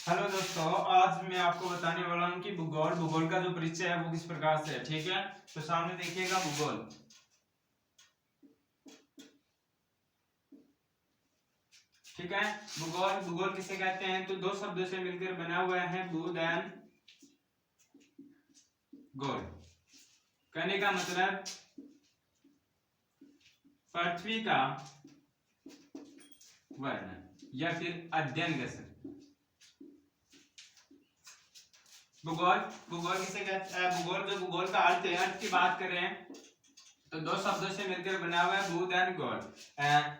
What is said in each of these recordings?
Hello दोस्तों, आज मैं आपको बताने वाला हूँ कि भूगोल का जो परिचय है वो किस प्रकार से है। ठीक है, तो सामने देखिएगा भूगोल। ठीक है, भूगोल किसे कहते हैं? तो दो शब्दों से मिलकर बना हुआ है, बुध एंड गोल। कहने का मतलब पृथ्वी का वर्णन या फिर अध्ययन कर सकते। भूगोल भूगोल किसे कहते हैं? भूगोल का अर्थ की बात करें तो दो शब्दों से मिलकर बना हुआ है, बुध एंड गोल,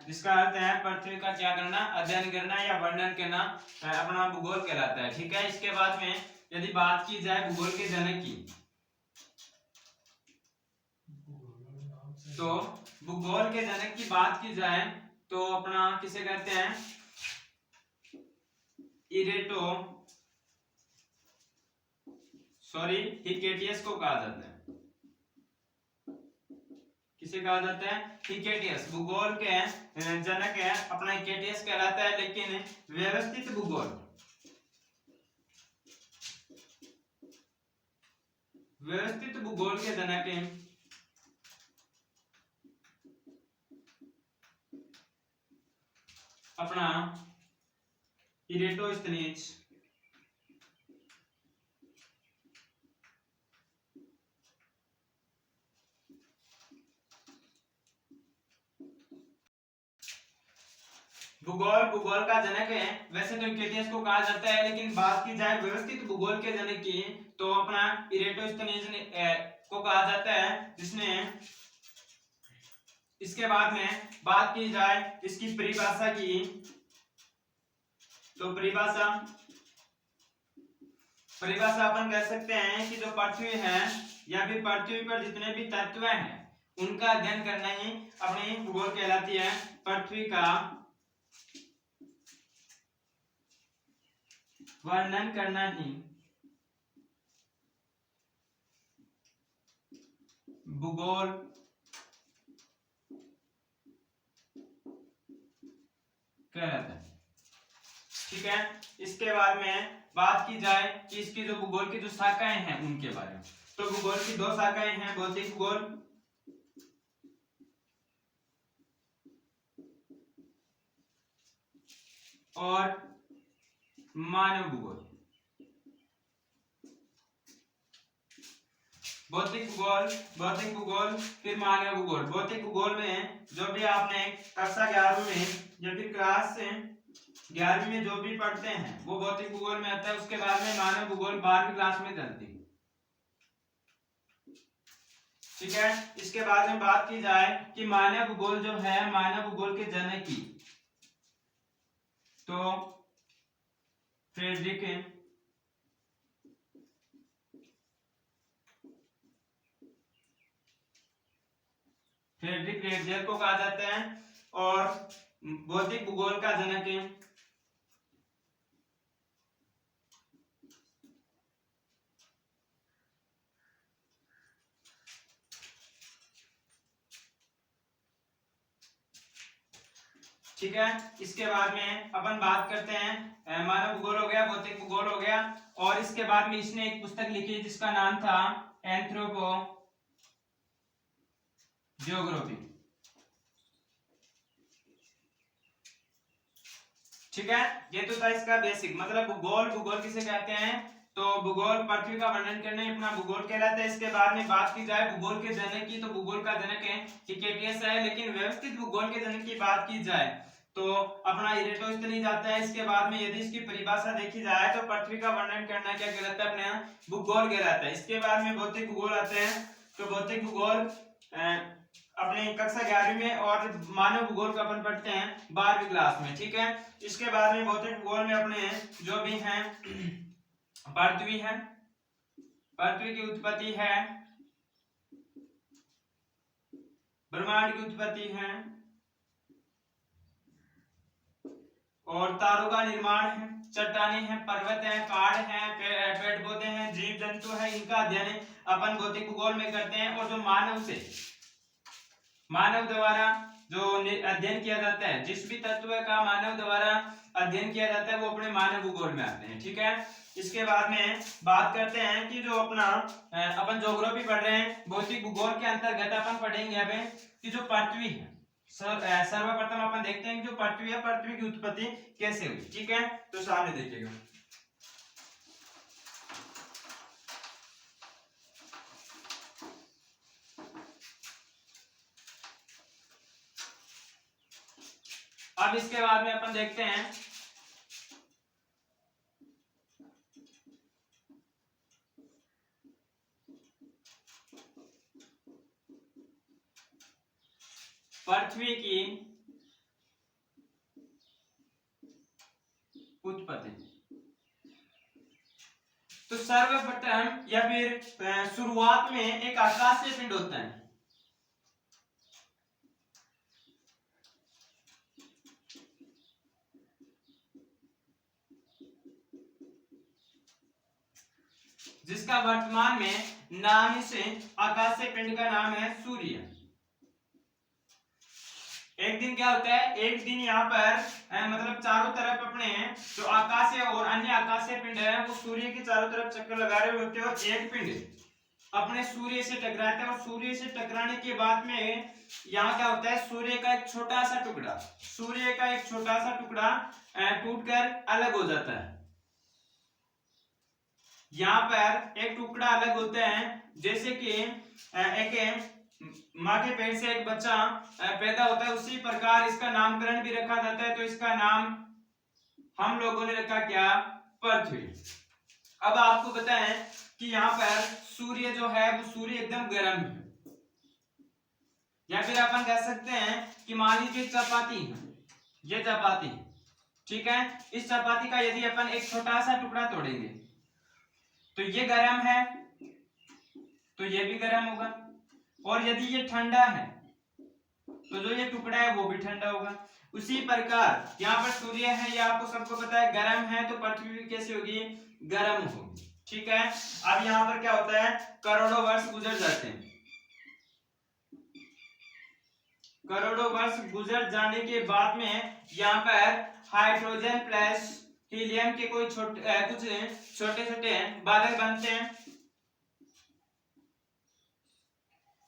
जिसका अर्थ है पृथ्वी का क्या करना, अध्ययन करना या वर्णन करना, अपना भूगोल कहलाता है। ठीक है, इसके बाद में यदि बात की जाए भूगोल के जनक की, तो भूगोल के जनक की बात की जाए तो अपना किसे कहते हैं? हिकेटियस को कहा जाता है। किसे कहा जाता है? हिकेटियस। भूगोल के जनक है अपना हिकेटियस कहलाता है, लेकिन व्यवस्थित भूगोल के जनक है अपना इरेटोस्थनीज। भूगोल का जनक है, वैसे तो यूक्लिडियस को कहा जाता है, लेकिन बात की जाए व्यवस्थित भूगोल के जनक की तो अपना इरेटोस्थनीज को कहा जाता है, जिसने इसके बाद में बात की जाए इसकी परिभाषा की, तो परिभाषा अपन कह सकते हैं कि जो पृथ्वी है या फिर पृथ्वी पर जितने भी तत्व हैं उनका अध्ययन करना ही अपनी भूगोल कहलाती है। पृथ्वी का वर्णन करना ही भूगोल कहलाता है। ठीक है, इसके बाद में बात की जाए कि इसकी जो भूगोल की जो शाखाएं हैं उनके बारे में, तो भूगोल की दो शाखाएं हैं, भौतिक भूगोल और मानव भूगोल। भौतिक भूगोल फिर मानव भूगोल। भौतिक भूगोल में जो भी आपने कक्षा 11 में या फिर क्लास 11वीं में जो भी पढ़ते हैं वो भौतिक भूगोल में आता है। उसके बाद में मानव भूगोल 12वीं क्लास में चलती है। ठीक है, इसके बाद में बात की जाए कि मानव भूगोल जो है, मानव भूगोल के जनक की, तो फ्रेडरिक रेडजर को कहा जाता है, और भौतिक भूगोल का जनक है ठीक है, इसके बाद में अपन बात करते हैं मानव भूगोल हो गया, भौतिक भूगोल हो गया, और इसके बाद में इसने एक पुस्तक लिखी जिसका नाम था एंथ्रोपो ज्योग्राफी। ठीक है, ये तो था इसका बेसिक, मतलब भूगोल किसे कहते हैं? तो भूगोल पृथ्वी का वर्णन करने अपना भूगोल कहलाता है। इसके बाद में बात की जाए भूगोल के जनक की, तो भूगोल का जनक है हिकेटियस है, लेकिन व्यवस्थित भूगोल के जनक की बात की जाए तो अपना इरेटोस्थनीज आता है। इसके बाद में यदि इसकी परिभाषा देखी जाए तो पृथ्वी का वर्णन करना क्या कहलाता है? अपने भूगोल कहलाता है। इसके बाद में भौतिक भूगोल आते हैं, तो भौतिक भूगोल अपने कक्षा 11वीं में, और मानव भूगोल का अपन पढ़ते हैं 12वीं क्लास में। ठीक है, इसके बाद में भौतिक भूगोल में अपने जो भी हैं पृथ्वी है, पृथ्वी की उत्पत्ति है, ब्रह्मांड की उत्पत्ति है, और तारों का निर्माण है, चट्टाने हैं, पर्वत है, पहाड़ है, पेड़ पौधे हैं, जीव जंतु है, इनका अध्ययन अपन भौतिक भूगोल में करते हैं। और जो मानव द्वारा जो अध्ययन किया जाता है, जिस भी तत्व का मानव द्वारा अध्ययन किया जाता है वो अपने मानव भूगोल में आते हैं। ठीक है, इसके बाद में बात करते हैं कि जो अपना अपन ज्योग्राफी पढ़ रहे हैं, भौतिक भूगोल के अंतर्गत अपन पढ़ेंगे अभी कि जो पृथ्वी है, सर्वप्रथम अपन देखते हैं कि जो पृथ्वी है, पृथ्वी की उत्पत्ति कैसे हुई। ठीक है, तो सामने देखिएगा। अब इसके बाद में अपन देखते हैं पृथ्वी की उत्पत्ति। तो सर्वप्रथम या फिर शुरुआत में एक आकाशीय पिंड होता है, जिसका वर्तमान में नाम, इस आकाशीय पिंड का नाम है सूर्य। एक दिन क्या होता है, एक दिन यहाँ पर मतलब चारों तरफ अपने जो आकाशीय और अन्य आकाशीय पिंड है वो सूर्य के चारों तरफ चक्कर लगा रहे होते हैं, और एक पिंड अपने सूर्य से टकराता है, और सूर्य से टकराने के बाद में यहाँ क्या होता है, सूर्य का एक छोटा सा टुकड़ा टूटकर अलग हो जाता है। यहाँ पर एक टुकड़ा अलग होता है, जैसे कि एक माँ के पेट से एक बच्चा पैदा होता है, उसी प्रकार इसका नामकरण भी रखा जाता है। तो इसका नाम हम लोगों ने रखा क्या, पृथ्वी। अब आपको पता है कि यहाँ पर सूर्य जो है वो सूर्य एकदम गर्म है, या फिर अपन कह सकते हैं कि मान लीजिए चपाती है, ये चपाती, ठीक है, इस चपाती का यदि अपन एक छोटा सा टुकड़ा तोड़ेंगे तो ये गर्म है, तो ये भी गर्म होगा, और यदि ये ठंडा है तो जो ये टुकड़ा है वो भी ठंडा होगा। उसी प्रकार यहाँ पर सूर्य है, ये आपको सबको पता है गर्म है, तो पृथ्वी भी कैसी होगी, गर्म होगी। ठीक है, अब यहाँ पर क्या होता है, करोड़ों वर्ष गुजर जाते हैं, करोड़ों वर्ष गुजर जाने के बाद में यहाँ पर हाइड्रोजन प्लस हीलियम के कुछ छोटे छोटे बादल बनते हैं।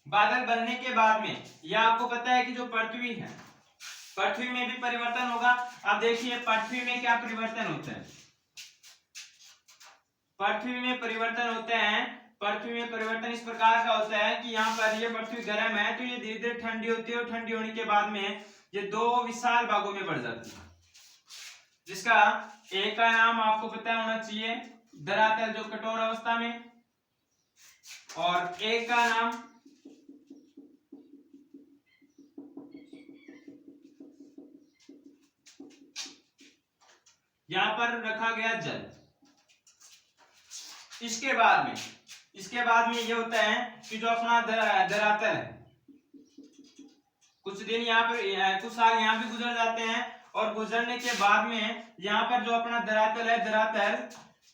बादल बनने के बाद में यह आपको पता है कि जो पृथ्वी है, पृथ्वी में भी परिवर्तन होगा। अब देखिए पृथ्वी में क्या परिवर्तन होता है, पृथ्वी में परिवर्तन होते हैं, पृथ्वी में परिवर्तन इस प्रकार का होता है कि यहाँ पर ये पृथ्वी गर्म है तो ये धीरे धीरे ठंडी होती है, और ठंडी होने के बाद में ये दो विशाल भागों में बढ़ जाती है, जिसका एक का नाम आपको पता होना चाहिए धरातल, जो कठोर अवस्था में, और एक का नाम यहां पर रखा गया जल। इसके बाद में ये होता है कि जो अपना धरातल है, कुछ दिन यहाँ पर कुछ साल यहाँ भी गुजर जाते हैं, और गुजरने के बाद में यहाँ पर जो अपना धरातल है, धरातल,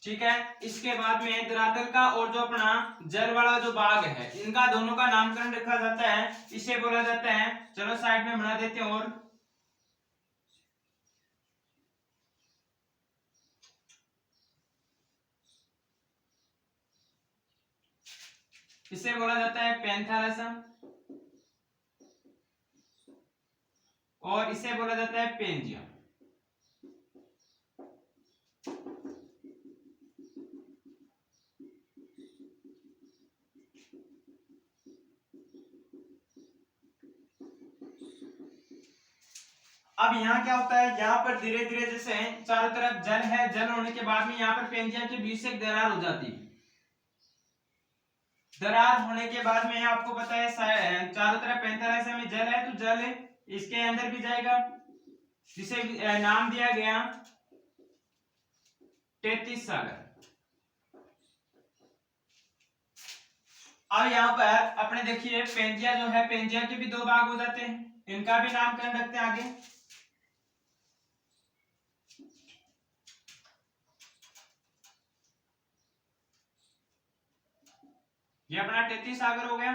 ठीक है, इसके बाद में धरातल का और जो अपना जल वाला जो भाग है, इनका दोनों का नामकरण रखा जाता है, इसे बोला जाता है, चलो साइड में बना देते हैं, और इसे बोला जाता है पैंथालसम, और इसे बोला जाता है पेंजियम। अब यहाँ क्या होता है, यहाँ पर धीरे धीरे जैसे चारों तरफ जल है, जल होने के बाद में यहाँ पर पेंजियम के बीच से एक दरार हो जाती है। दरार होने के बाद में आपको पता है चारों तरफ 45 में जल है, तो जल इसके अंदर भी जाएगा, जिसे नाम दिया गया 33 सागर। अब यहाँ पर अपने देखिए पेंजिया जो है, पेंजिया के भी दो भाग हो जाते हैं, इनका भी नामकरण रखते हैं आगे। ये अपना 33 सागर हो गया।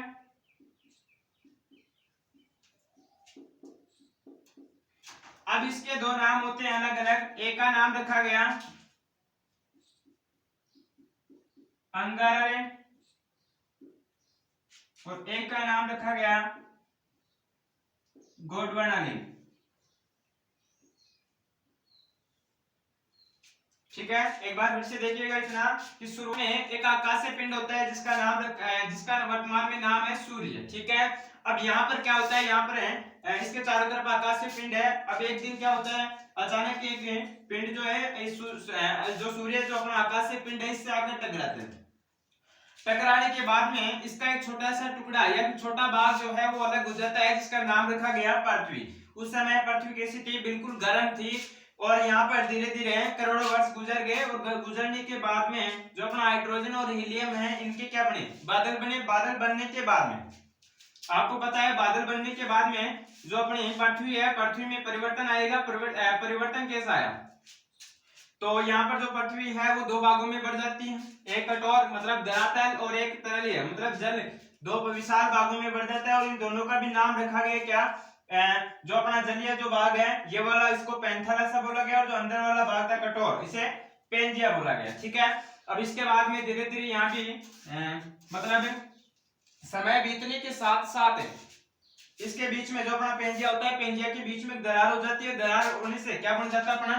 अब इसके दो नाम होते हैं अलग अलग, एक का नाम रखा गया अंगारा लैंड और एक का नाम रखा गया गोंडवाना लैंड। ठीक है, एक बार फिर से देखिएगा इतना कि शुरू में एक आकाशीय पिंड होता है जिसका वर्तमान में नाम है सूर्य। ठीक है, अब यहाँ पर क्या होता है, यहाँ पर है इसके चारों तरफ आकाशीय पिंड है। अब एक दिन क्या होता है, अचानक एक पिंड जो है जो सूर्य जो अपना आकाशीय पिंड है इससे आकर टकराते हैं। टकराने के बाद में इसका एक छोटा सा टुकड़ा या फिर छोटा भाग जो है वो अलग हो जाता है, जिसका नाम रखा गया पृथ्वी। उस समय पृथ्वी कैसी थी, बिल्कुल गर्म थी और यहाँ पर धीरे धीरे करोड़ों वर्ष गुजर गए और गुजरने के बाद में जो अपना हाइड्रोजन और हीलियम है इनके क्या बने, बादल बने। बादल बनने के बाद में आपको पता है बादल बनने के बाद में जो अपनी पृथ्वी है, पृथ्वी में परिवर्तन आएगा। परिवर्तन कैसा आया, तो यहाँ पर जो पृथ्वी है वो दो भागों में बढ़ जाती है, एक कठोर मतलब धरातल और एक तरलीय मतलब जल, दो विशाल भागों में बढ़ जाता है। और इन दोनों का भी नाम रखा गया क्या, जो अपना जलीय जो भाग है ये वाला इसको पैंथर ऐसा बोला गया और जो अंदर वाला भाग था कठोर इसे पेंजिया बोला गया। ठीक है, अब इसके बाद में धीरे धीरे यहाँ भी मतलब समय बीतने के साथ साथ इसके बीच में जो अपना पेंजिया होता है, पेंजिया के बीच में दरार हो जाती है। दरार होने से क्या बन जाता है, अपना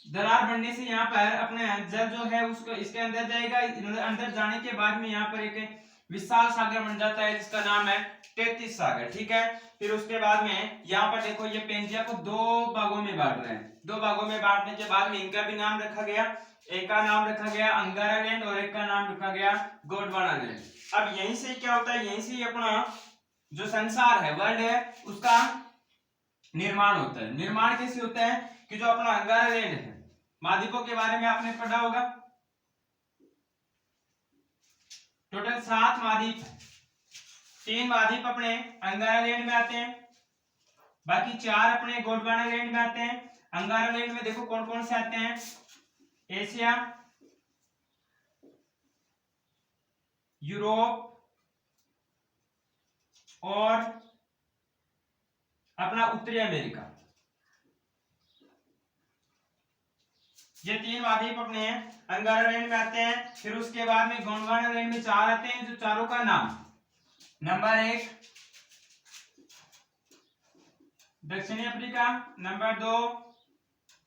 दरार बनने से यहाँ पर अपने जल जो है उसको इसके अंदर जाएगा। अंदर जाने के बाद में यहाँ पर एक विशाल सागर बन जाता है जिसका नाम है तैतीस सागर। ठीक है, फिर उसके बाद में यहाँ पर देखो ये पेंजिया को दो भागों में बांट रहे हैं। दो भागों में बांटने के बाद में इनका भी नाम रखा गया, एक का नाम रखा गया अंगारा लैंड और एक का नाम रखा गया गोंडवाना लैंड। अब यहीं से क्या होता है, यहीं से अपना जो संसार है, वर्ल्ड है, उसका निर्माण होता है। निर्माण कैसे होता है कि जो अपना अंगारा लैंड है, महाद्वीपों के बारे में आपने पढ़ा होगा, टोटल 7 महाद्वीप, 3 महाद्वीप अपने अंगारा लैंड में आते हैं, बाकी 4 अपने गोंडवाना लैंड में आते हैं। अंगारा लैंड में देखो कौन कौन से आते हैं, एशिया, यूरोप और अपना उत्तरी अमेरिका। ये 3 महाद्वीप अपने अंगारा लैंड में आते हैं। फिर उसके बाद में गोंडवाना लैंड में 4 आते हैं, जो चारों का नाम, नंबर 1 दक्षिणी अफ्रीका, नंबर 2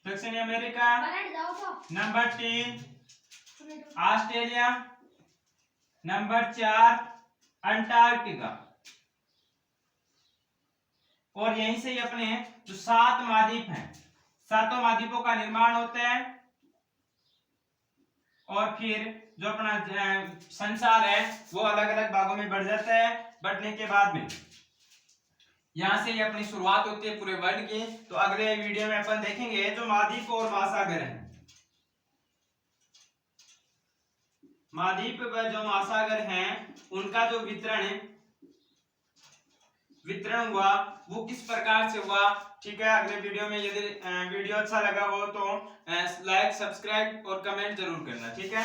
दक्षिणी America, number 3 Australia, number 4 Antarctica. और यहीं से ही अपने जो 7 महाद्वीप हैं, 7 महाद्वीपों का निर्माण होता है। और फिर जो अपना संसार है वो अलग अलग भागों में बढ़ जाता है। बढ़ने के बाद में यहां से ही अपनी शुरुआत होती है पूरे वर्ल्ड की। तो अगले वीडियो में अपन देखेंगे जो महाद्वीप और महासागर हैं, महाद्वीप व जो महासागर हैं उनका जो वितरण हुआ वो किस प्रकार से हुआ। ठीक है, अगले वीडियो में यदि वीडियो अच्छा लगा हो तो लाइक, सब्सक्राइब और कमेंट जरूर करना। ठीक है।